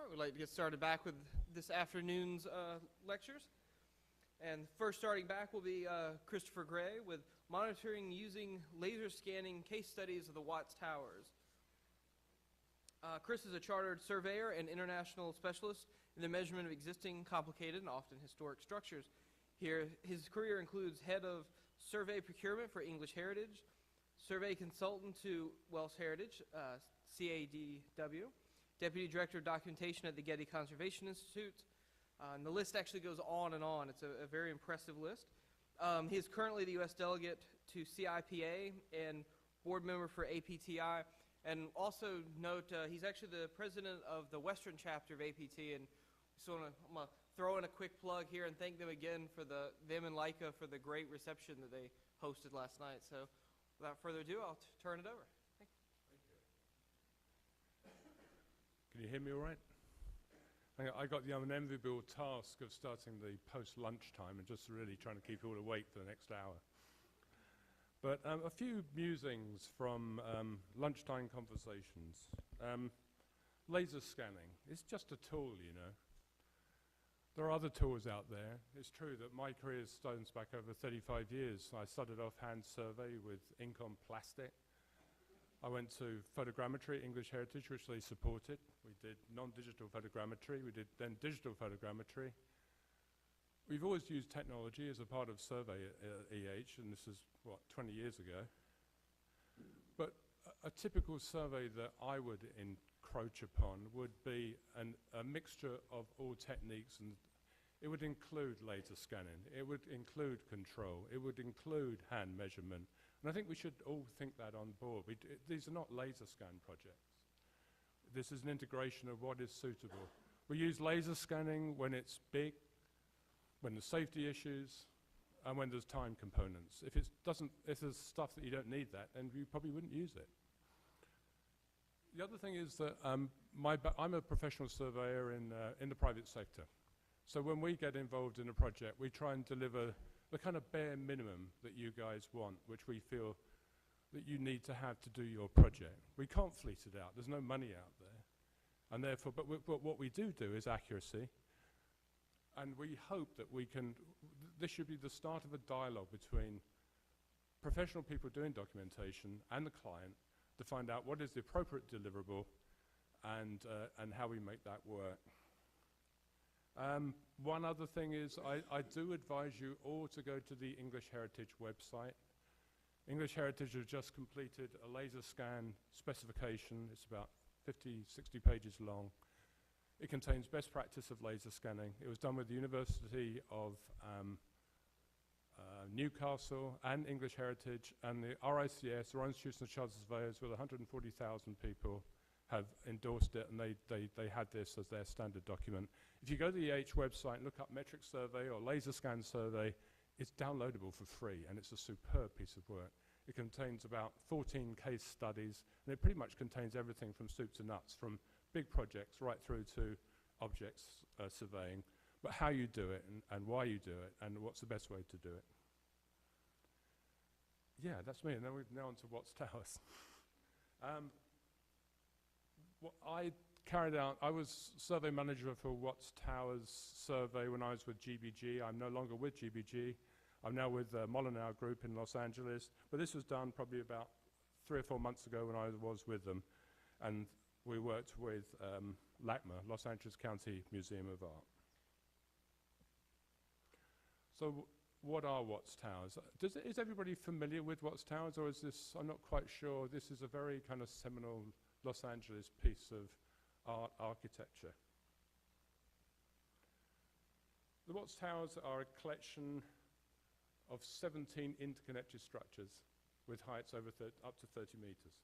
We'd like to get started back with this afternoon's lectures. And first starting back will be Christopher Gray with monitoring using laser scanning case studies of the Watts Towers. Chris is a chartered surveyor and international specialist in the measurement of existing, complicated, and often historic structures. Here, his career includes head of survey procurement for English Heritage, survey consultant to Welsh Heritage, CADW, deputy director of documentation at the Getty Conservation Institute. And the list actually goes on and on. It's a very impressive list. He is currently the U.S. delegate to CIPA and board member for APTI. And also note, he's actually the president of the Western chapter of APT. And so I'm going to throw in a quick plug here and thank them again for them and Leica for the great reception that they hosted last night. So without further ado, I'll turn it over. Thank you. Can you hear me all right? I got the unenviable task of starting the post-lunch time and just really trying to keep you all awake for the next hour. But a few musings from lunchtime conversations. Laser scanning, it's just a tool, you know. There are other tools out there. It's true that my career stems back over 35 years. I started off hand survey with ink on plastic. I went to photogrammetry, English Heritage, which they supported. We did non-digital photogrammetry. We did then digital photogrammetry. We've always used technology as a part of survey at EH, and this is, 20 years ago. But a typical survey that I would encroach upon would be a mixture of all techniques, and it would include laser scanning. It would include control. It would include hand measurement. And I think we should all think that on board. These are not laser scan projects. This is an integration of what is suitable. We use laser scanning when it's big, when there's safety issues, and when there's time components. If there's stuff that you don't need that, then you probably wouldn't use it. The other thing is that I'm a professional surveyor in the private sector. So when we get involved in a project, we try and deliver the kind of bare minimum that you guys want, which we feel that you need to have to do your project. We can't fleece it out. There's no money out there. And therefore, but what we do is accuracy. And we hope that this should be the start of a dialogue between professional people doing documentation and the client to find out what is the appropriate deliverable and how we make that work. One other thing is I do advise you all to go to the English Heritage website. English Heritage has just completed a laser scan specification. It's about 50, 60 pages long. It contains best practice of laser scanning. It was done with the University of Newcastle and English Heritage, and the RICS, the Royal Institution of Chartered Surveyors, with 140,000 people, have endorsed it, and they had this as their standard document. If you go to the EH website and look up metric survey or laser scan survey, it's downloadable for free, and it's a superb piece of work. It contains about 14 case studies, and it pretty much contains everything from soup to nuts, from big projects right through to objects surveying, but how you do it and why you do it and what's the best way to do it. Yeah, that's me, and then we're now on to Watts Towers. I was survey manager for Watts Towers survey when I was with GBG. I'm no longer with GBG. I'm now with Molyneux Group in Los Angeles, but this was done probably about 3 or 4 months ago when I was with them, and we worked with LACMA, Los Angeles County Museum of Art. So what are Watts Towers? Is everybody familiar with Watts Towers, or is this, I'm not quite sure, this is a very kind of seminal Los Angeles piece of art architecture. The Watts Towers are a collection of 17 interconnected structures with heights over up to 30 meters.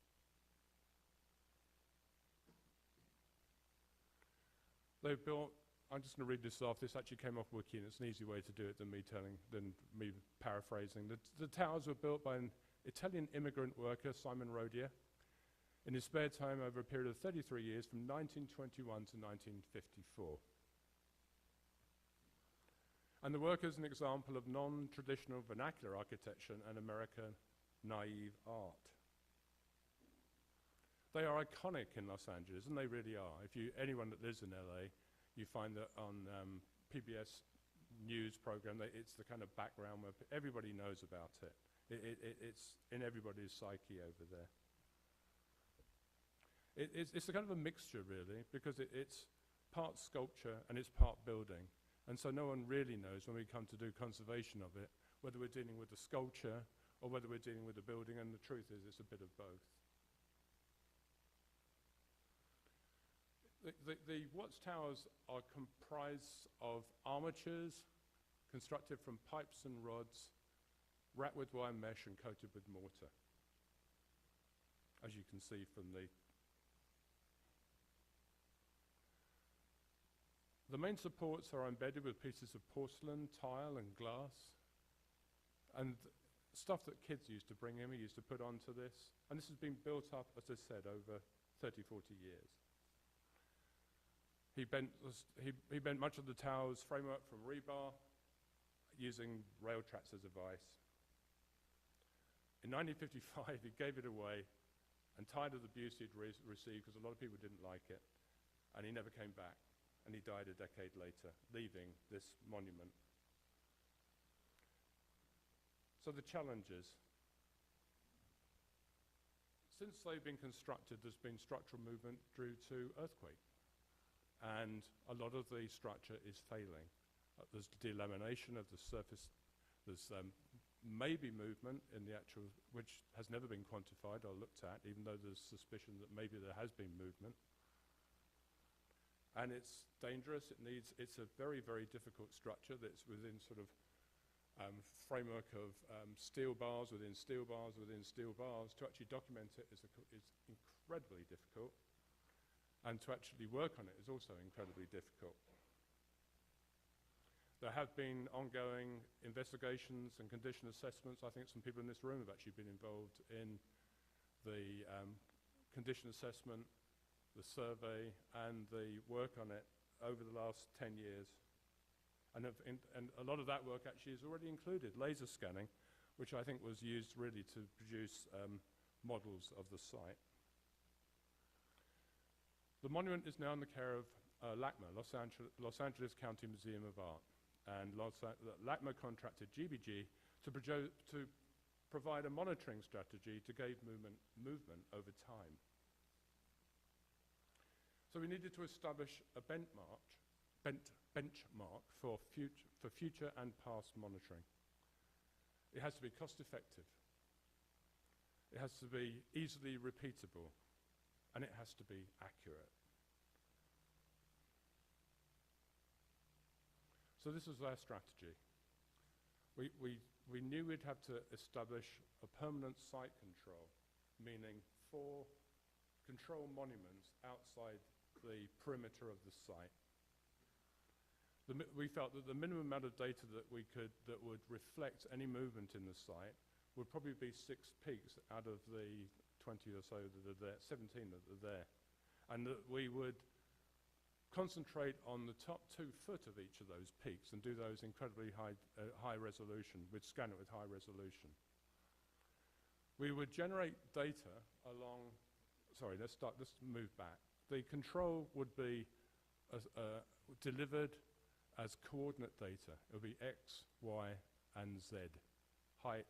They've built, I'm just going to read this off. This actually came off Wiki, and it's an easy way to do it than me paraphrasing. The towers were built by an Italian immigrant worker, Simon Rodier, in his spare time over a period of 33 years, from 1921 to 1954. And the work is an example of non-traditional vernacular architecture and American naive art. They are iconic in Los Angeles, and they really are. Anyone that lives in LA, you find that on PBS news program, it's the kind of background where everybody knows about it. It's in everybody's psyche over there. It's a kind of a mixture, really, because it's part sculpture and it's part building. And so no one really knows when we come to do conservation of it, whether we're dealing with the sculpture or whether we're dealing with the building, and the truth is it's a bit of both. The watchtowers are comprised of armatures constructed from pipes and rods, wrapped with wire mesh and coated with mortar, as you can see from the... The main supports are embedded with pieces of porcelain, tile and glass, and stuff that kids used to bring in, we used to put onto this. And this has been built up, as I said, over 30, 40 years. He bent much of the tower's framework from rebar, using rail tracks as a vice. In 1955, he gave it away, and tired of the abuse he'd received, because a lot of people didn't like it, and he never came back, and he died a decade later, leaving this monument. So the challenges. Since they've been constructed, there's been structural movement due to earthquake. And a lot of the structure is failing. There's delamination of the surface. There's maybe movement in the actual, which has never been quantified or looked at, even though there's suspicion that maybe there has been movement. And it's dangerous. It's a very, very difficult structure that's within sort of framework of steel bars within steel bars within steel bars. To actually document it is incredibly difficult. And to actually work on it is also incredibly difficult. There have been ongoing investigations and condition assessments. I think some people in this room have actually been involved in the condition assessment, the survey, and the work on it over the last 10 years. And a lot of that work actually has already included laser scanning, which I think was used really to produce models of the site. The monument is now in the care of LACMA, Los Angeles County Museum of Art. And LACMA contracted GBG to provide a monitoring strategy to gauge movement over time. So we needed to establish a benchmark for future and past monitoring. It has to be cost effective. It has to be easily repeatable. And it has to be accurate. So this was our strategy. We knew we'd have to establish a permanent site control, meaning 4 control monuments outside the perimeter of the site. We felt that the minimum amount of data that would reflect any movement in the site would probably be 6 peaks out of the 20 or so that are there, 17 that are there. And that we would concentrate on the top 2 foot of each of those peaks and do those incredibly high resolution, scan it with high resolution. We would generate data along, sorry, let's move back. The control would be delivered as coordinate data. It would be X, Y, and Z. Height,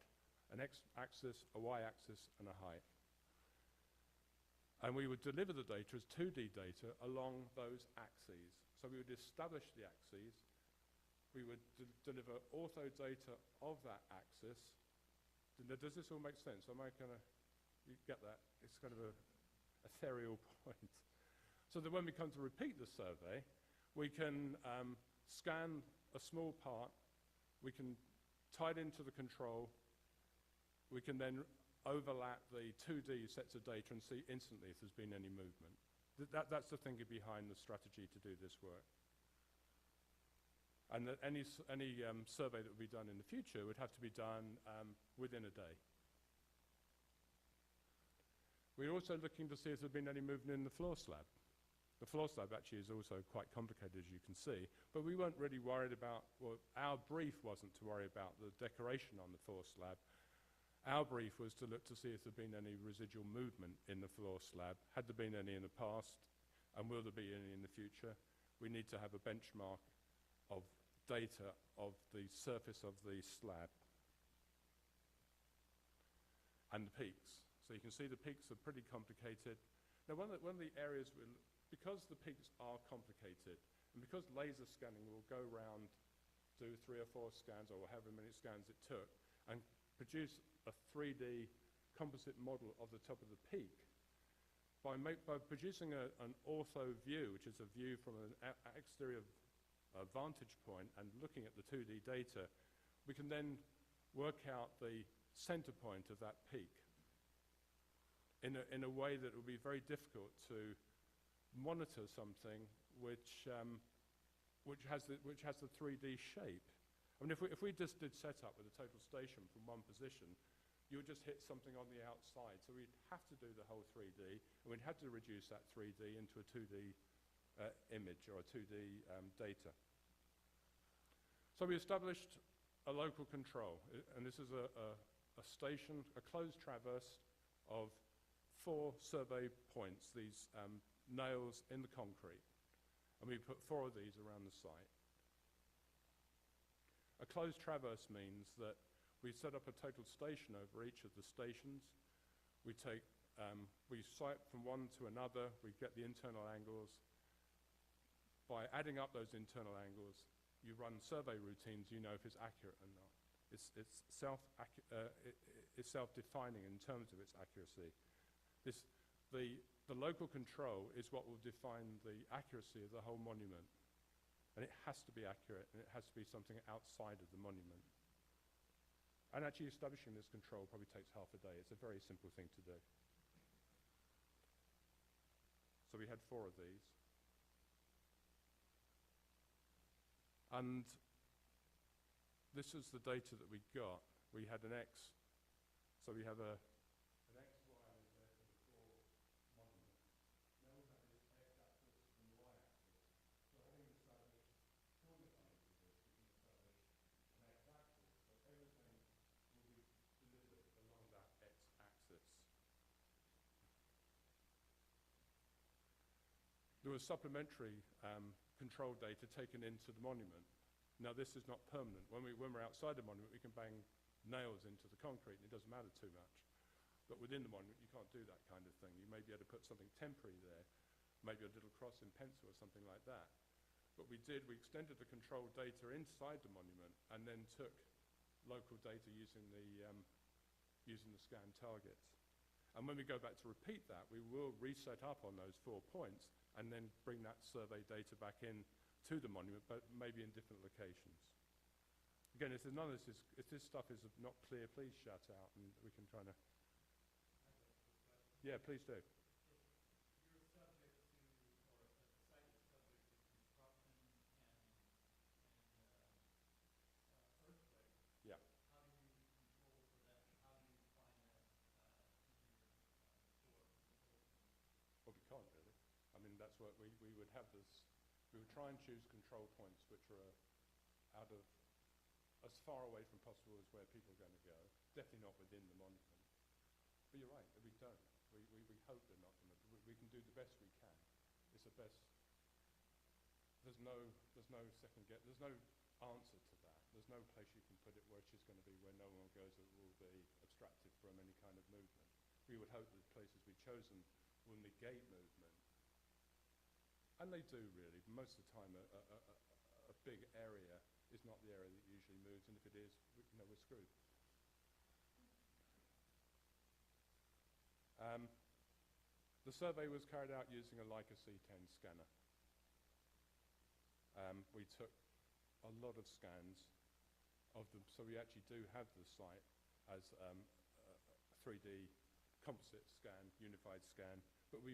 an X-axis, a Y-axis, and a height. And we would deliver the data as 2D data along those axes. So we would establish the axes. We would deliver ortho data of that axis. Does this all make sense? Am I gonna, you get that? It's kind of a ethereal point. So that when we come to repeat the survey, we can scan a small part, we can tie it into the control, we can then overlap the 2D sets of data and see instantly if there's been any movement. That's the thinking behind the strategy to do this work. And that any survey that would be done in the future would have to be done within a day. We're also looking to see if there's been any movement in the floor slab. The floor slab actually is also quite complicated, as you can see, but we weren't really worried about, well, our brief wasn't to worry about the decoration on the floor slab. Our brief was to look to see if there had been any residual movement in the floor slab. Had there been any in the past, and will there be any in the future? We need to have a benchmark of data of the surface of the slab and the peaks. So you can see the peaks are pretty complicated. Now, one of the areas, because the peaks are complicated, and because laser scanning will go around, do 3 or 4 scans, or however many scans it took, and produce a 3D composite model of the top of the peak, by producing an ortho view, which is a view from an exterior vantage point, and looking at the 2D data, we can then work out the center point of that peak in a way that will be very difficult to monitor something which has the 3D shape. I mean, if we just did setup with a total station from one position, you would just hit something on the outside. So we'd have to do the whole 3D, and we'd have to reduce that 3D into a 2D image or a 2D data. So we established a local control, and this is a station, a closed traverse of 4 survey points, these nails in the concrete, and we put 4 of these around the site. A closed traverse means that we set up a total station over each of the stations. We swipe from one to another, we get the internal angles. By adding up those internal angles, you run survey routines, you know if it's accurate or not. It's self-defining in terms of its accuracy. The local control is what will define the accuracy of the whole monument. And it has to be accurate, and it has to be something outside of the monument. And actually establishing this control probably takes half a day. It's a very simple thing to do. So we had 4 of these. And this is the data that we got. We had an X, so we have an X, Y, and Z for the 4 monuments. Now we have this X-axis and Y-axis. So having established coordinates of this, we can establish an X-axis, so everything will be delivered along that X-axis. There was supplementary control data taken into the monument. Now this is not permanent. When we're outside the monument, we can bang nails into the concrete and it doesn't matter too much. But within the monument, you can't do that kind of thing. You may be able to put something temporary there, maybe a little cross in pencil or something like that. But we extended the control data inside the monument and then took local data using the scan targets. And when we go back to repeat that, we will reset up on those 4 points and then bring that survey data back in to the monument, but maybe in different locations. Again, if this stuff is not clear, please shout out and we can try to... Yeah, please do. Yeah. Well, we can't really. I mean, that's what we would have this. We would try and choose control points which are out of as far away from possible as where people are going to go. Definitely not within the monument. But you're right, we don't. We hope they're not going to. We can do the best we can. It's the best. There's no second guess. There's no answer to that. There's no place you can put it where it's just going to be where no one goes that will be abstracted from any kind of movement. We would hope that the places we've chosen will negate movement. And they do really. Most of the time a big area is not the area that usually moves, and if it is, we're screwed. The survey was carried out using a Leica C10 scanner. We took a lot of scans of them, so we actually do have the site as a 3D composite scan, unified scan. But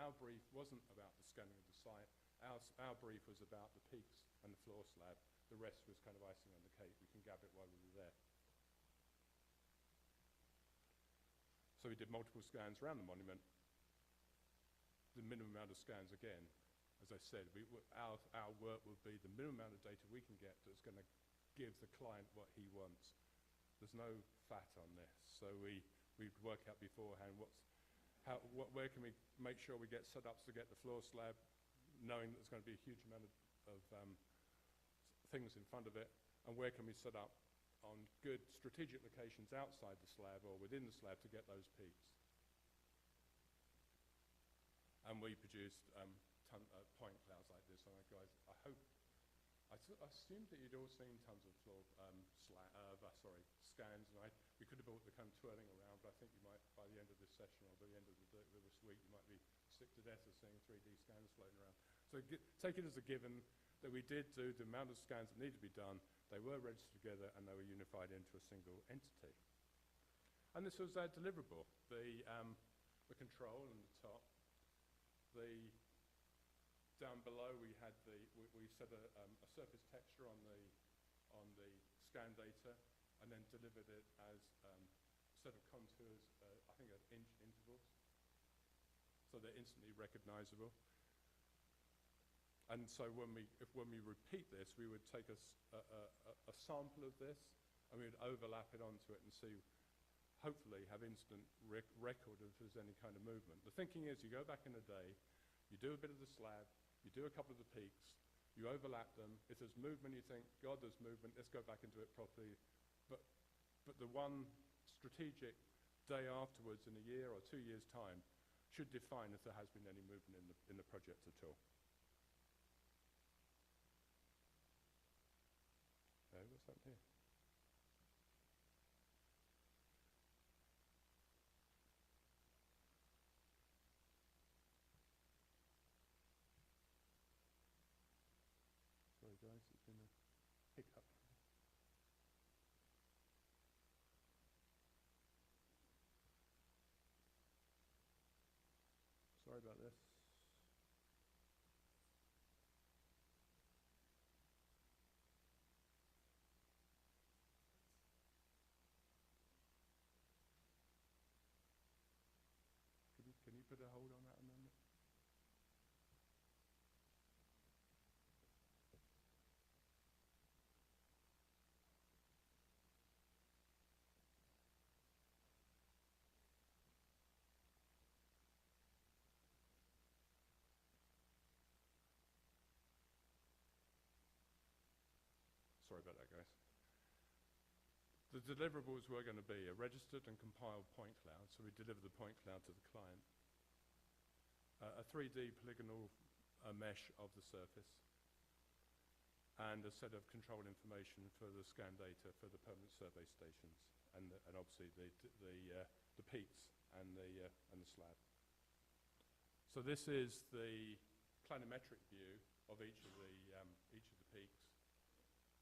our brief wasn't about the scanning of the site. Our brief was about the peaks and the floor slab. The rest was kind of icing on the cake. We can gab it while we were there. So we did multiple scans around the monument. The minimum amount of scans, again, as I said, our work will be the minimum amount of data we can get that's going to give the client what he wants. there's no fat on this. So we'd work out beforehand where can we make sure we get set up to get the floor slab, knowing that there's going to be a huge amount of things in front of it, and where can we set up on good strategic locations outside the slab or within the slab to get those peaks. And we produced point clouds like this. And guys, I assumed that you'd all seen tons of floor scans, and we could have brought the kind of twirling around, but I think you might, by the end of this session or by the end of this week, you might be sick to death of seeing 3D scans floating around. So take it as a given that we did do the amount of scans that needed to be done. They were registered together and they were unified into a single entity. And this was our deliverable, the control on the top. Down below we had we set a surface texture on the scan data, and then delivered it as a set of contours, I think at inch intervals, so they're instantly recognizable. And so when we repeat this, we would take a sample of this, and we would overlap it onto it and see, hopefully have instant record if there's any kind of movement. The thinking is you go back in a day, you do a bit of the slab, you do a couple of the peaks, you overlap them. If there's movement, you think, God, there's movement, let's go back and do it properly. But the one strategic day afterwards in a year or 2 years' time should define if there has been any movement in the project at all. What's happened here? Sorry guys, it's been a hiccup. Sorry about this. Can you put a hold on that amendment? Sorry about that, guys. The deliverables were going to be a registered and compiled point cloud, so we deliver the point cloud to the client. A 3D polygonal mesh of the surface, and a set of control information for the scan data for the permanent survey stations, and obviously the peaks and the slab. So this is the planimetric view of each of the peaks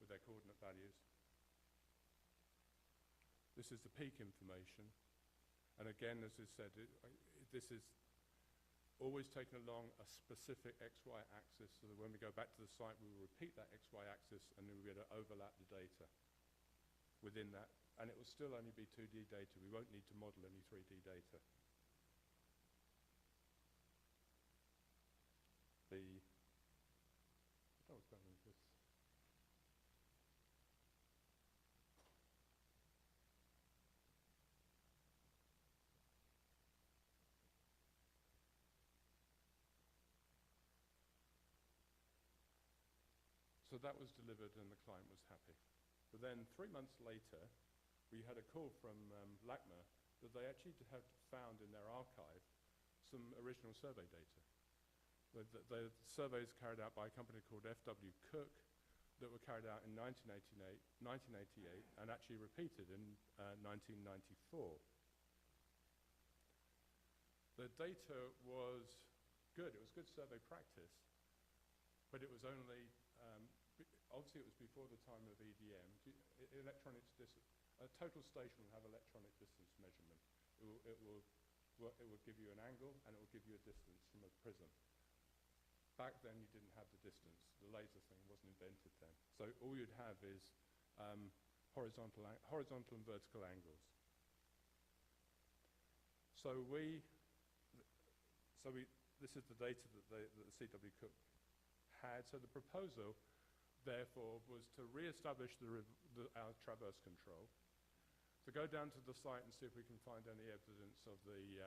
with their coordinate values. This is the peak information, and again, as I said, this is always taken along a specific XY axis, so that when we go back to the site, we will repeat that XY axis, and then we'll be able to overlap the data within that, and it will still only be 2D data. We won't need to model any 3D data. What's going on with this? So that was delivered and the client was happy. But then 3 months later, we had a call from LACMA that they actually had found in their archive some original survey data. The surveys carried out by a company called F.W. Cook that were carried out in 1988 and actually repeated in 1994. The data was good. It was good survey practice, but it was only obviously it was before the time of EDM. A total station will have electronic distance measurement. It will give you an angle and it will give you a distance from a prism. Back then you didn't have the distance. The laser thing wasn't invented then. So all you'd have is horizontal and vertical angles. This is the data that the CW Cook had. So the proposal, therefore, was to re-establish our traverse control to go down to the site and see if we can find any evidence of the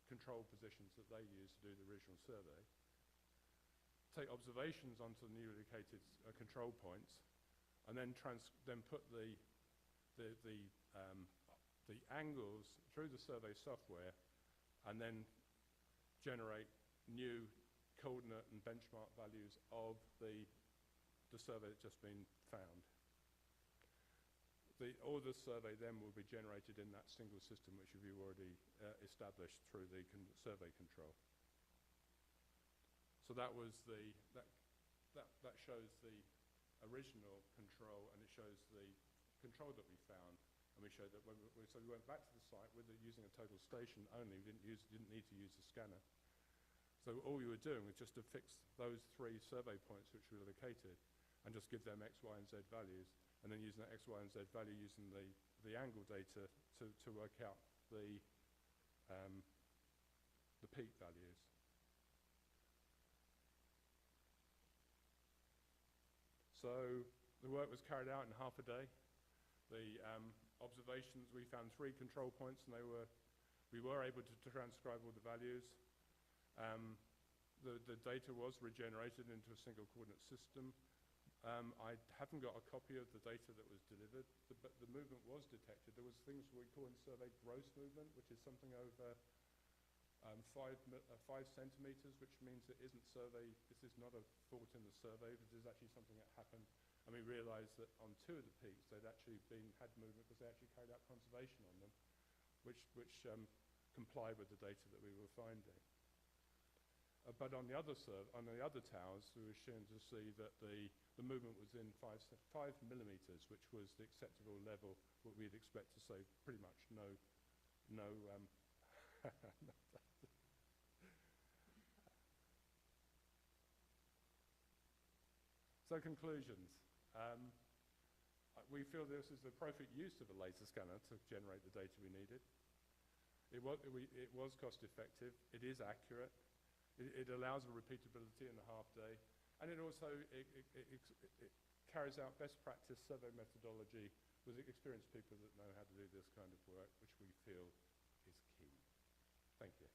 control positions that they used to do the original survey, take observations onto the newly located control points, and then put the angles through the survey software, and then generate new coordinate and benchmark values of the survey that's just been found. All the survey then will be generated in that single system which you've already established through the survey control. So that shows the original control, and it shows the control that we found. And we showed that so we went back to the site using a total station only. We didn't need to use the scanner. So all we were doing was just to fix those 3 survey points which were located, and just give them X, Y, and Z values, and then using that X, Y, and Z value using the angle data to work out the peak values. So the work was carried out in half a day. The observations, we found 3 control points, and we were able to transcribe all the values. The data was regenerated into a single coordinate system. I haven't got a copy of the data that was delivered, but the movement was detected. There was things we call in survey gross movement, which is something over 5 centimeters, which means it isn't survey. This is not a fault in the survey. This is actually something that happened. And we realized that on 2 of the peaks, they'd actually had movement because they actually carried out conservation on them, which complied with the data that we were finding. But on the other towers, we were shown to see that the movement was in 5 millimeters, which was the acceptable level, what we'd expect to say pretty much no. So conclusions. We feel this is the perfect use of a laser scanner to generate the data we needed. It was cost effective. It is accurate. It allows a repeatability in a half day, and it also carries out best practice survey methodology with experienced people that know how to do this kind of work, which we feel is key. Thank you.